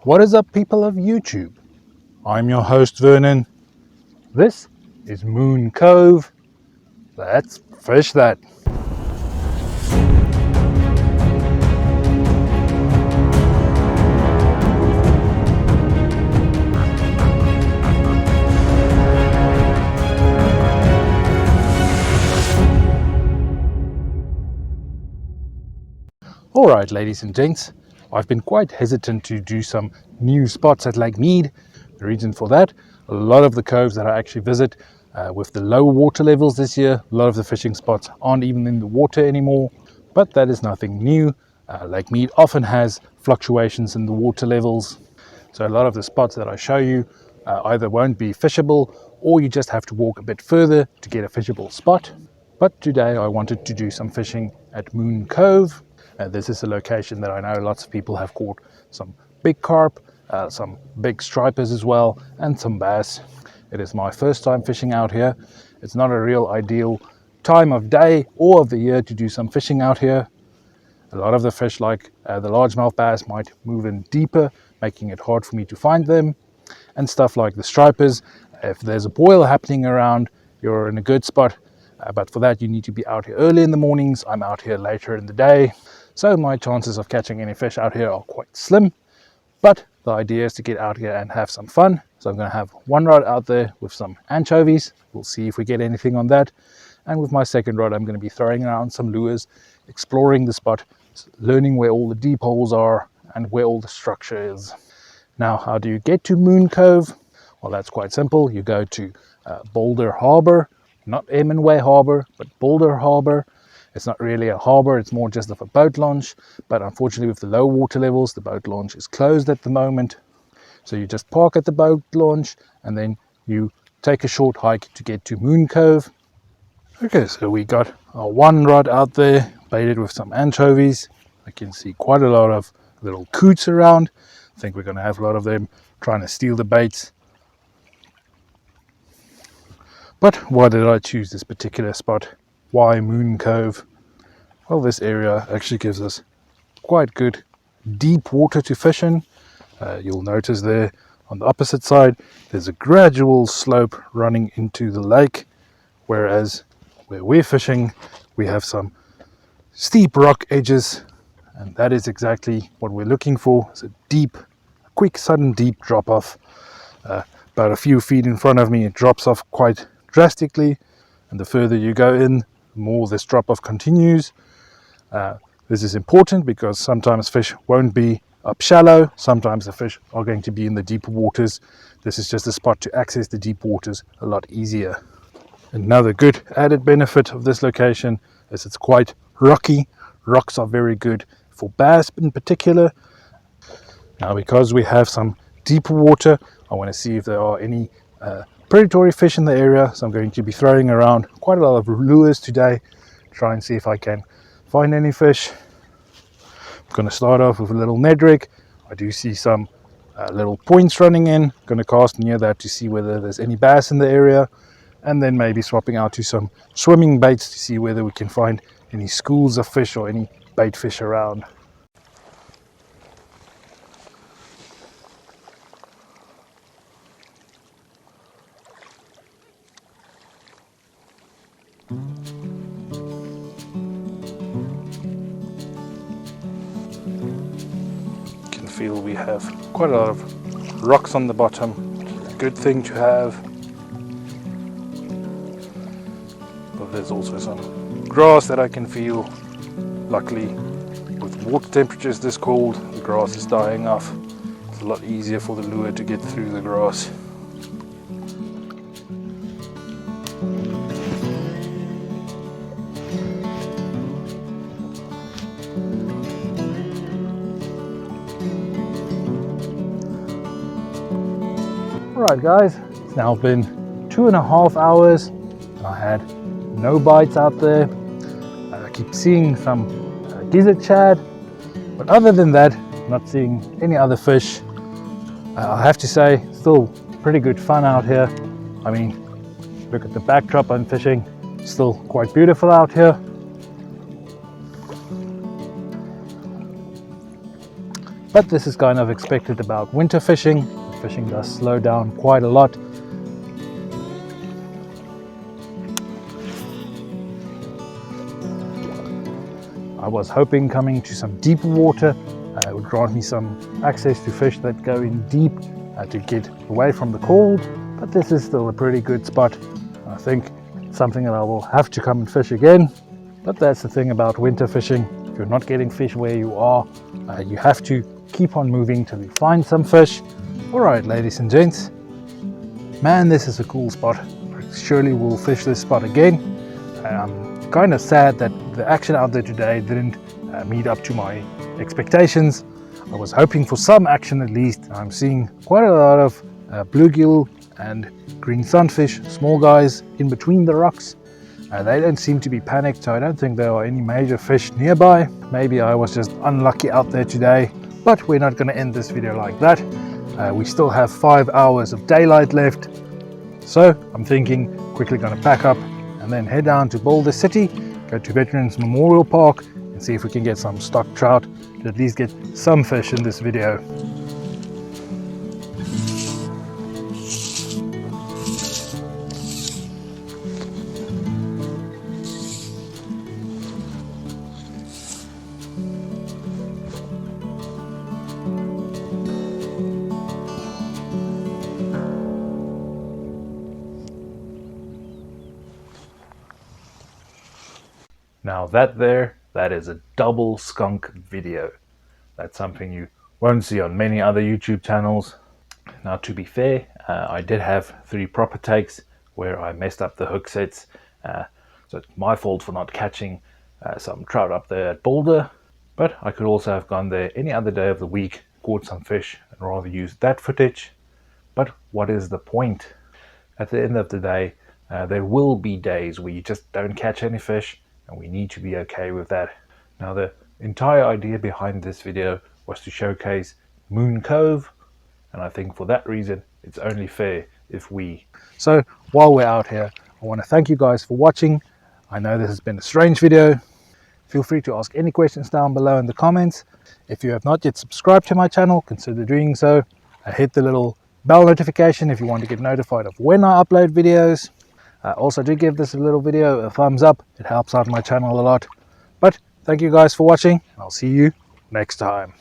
What is up, people of YouTube? I'm your host Vernon. This is Moon Cove. Let's fish that. Alright, ladies and gents, I've been quite hesitant to do some new spots at Lake Mead. The reason for that, a lot of the coves that I actually visit with the low water levels this year, a lot of the fishing spots aren't even in the water anymore, but that is nothing new. Lake Mead often has fluctuations in the water levels, so a lot of the spots that I show you either won't be fishable, or you just have to walk a bit further to get a fishable spot. But today I wanted to do some fishing at Moon Cove. This is a location that I know lots of people have caught some big carp, some big stripers as well, and some bass. It is my first time fishing out here. It's not a real ideal time of day or of the year to do some fishing out here. A lot of the fish, like the largemouth bass, might move in deeper, making it hard for me to find them. And stuff like the stripers, if there's a boil happening around, you're in a good spot. But for that, you need to be out here early in the mornings. I'm out here later in the day, so my chances of catching any fish out here are quite slim. But the idea is to get out here and have some fun. So I'm going to have one rod out there with some anchovies. We'll see if we get anything on that. And with my second rod, I'm going to be throwing around some lures, exploring the spot, learning where all the deep holes are and where all the structure is. Now, how do you get to Moon Cove? Well, that's quite simple. You go to Boulder Harbor, not Eminway Harbor, but Boulder Harbor. It's not really a harbor, it's more just of a boat launch, but unfortunately with the low water levels, the boat launch is closed at the moment. So you just park at the boat launch and then you take a short hike to get to Moon Cove. Okay, so we got our one rod out there, baited with some anchovies. I can see quite a lot of little coots around. I think we're going to have a lot of them trying to steal the baits. But why did I choose this particular spot? Why Moon Cove? Well, this area actually gives us quite good deep water to fish in. You'll notice there on the opposite side there's a gradual slope running into the lake, whereas where we're fishing we have some steep rock edges, and that is exactly what we're looking for. It's a deep, quick, sudden deep drop off. About a few feet in front of me it drops off quite drastically, and the further you go in, the more this drop off continues. This is important because sometimes fish won't be up shallow, sometimes the fish are going to be in the deeper waters. This is just a spot to access the deep waters a lot easier. Another good added benefit of this location is it's quite rocky. Rocks are very good for bass in particular. Now, because we have some deeper water, I want to see if there are any predatory fish in the area, so I'm going to be throwing around quite a lot of lures today, try and see if I can find any fish. I'm going to start off with a little Ned rig. I do see some little points running in. I'm going to cast near that to see whether there's any bass in the area, and then maybe swapping out to some swimming baits to see whether we can find any schools of fish or any bait fish around. You can feel we have quite a lot of rocks on the bottom, which is a good thing to have. But there's also some grass that I can feel. Luckily, with water temperatures this cold, the grass is dying off. It's a lot easier for the lure to get through the grass. Alright guys, it's now been 2.5 hours and I had no bites out there. I keep seeing some gizzard shad, but other than that, not seeing any other fish. I have to say, still pretty good fun out here. I mean, look at the backdrop I'm fishing, still quite beautiful out here. But this is kind of expected about winter fishing. Fishing does slow down quite a lot. I was hoping coming to some deeper water would grant me some access to fish that go in deep to get away from the cold, but this is still a pretty good spot. I think it's something that I will have to come and fish again. But that's the thing about winter fishing. If you're not getting fish where you are, you have to keep on moving till you find some fish. Alright, ladies and gents, man, this is a cool spot. I surely will fish this spot again. I'm kind of sad that the action out there today didn't meet up to my expectations. I was hoping for some action at least. I'm seeing quite a lot of bluegill and green sunfish, small guys in between the rocks. They don't seem to be panicked, so I don't think there are any major fish nearby. Maybe I was just unlucky out there today, but we're not going to end this video like that. We still have 5 hours of daylight left, so I'm thinking quickly going to pack up and then head down to Boulder City, go to Veterans Memorial Park and see if we can get some stock trout to at least get some fish in this video. Now that is a double skunk video. That's something you won't see on many other YouTube channels. Now to be fair, I did have 3 proper takes where I messed up the hook sets. So it's my fault for not catching some trout up there at Boulder. But I could also have gone there any other day of the week, caught some fish and rather used that footage. But what is the point? At the end of the day, there will be days where you just don't catch any fish, and we need to be okay with that. Now the entire idea behind this video was to showcase Moon Cove, and I think for that reason it's only fair if we... So while we're out here, I want to thank you guys for watching. I know this has been a strange video. Feel free to ask any questions down below in the comments. If you have not yet subscribed to my channel, consider doing so. Hit the little bell notification if you want to get notified of when I upload videos. Also do give this little video a thumbs up. It helps out my channel a lot. But thank you guys for watching, and I'll see you next time.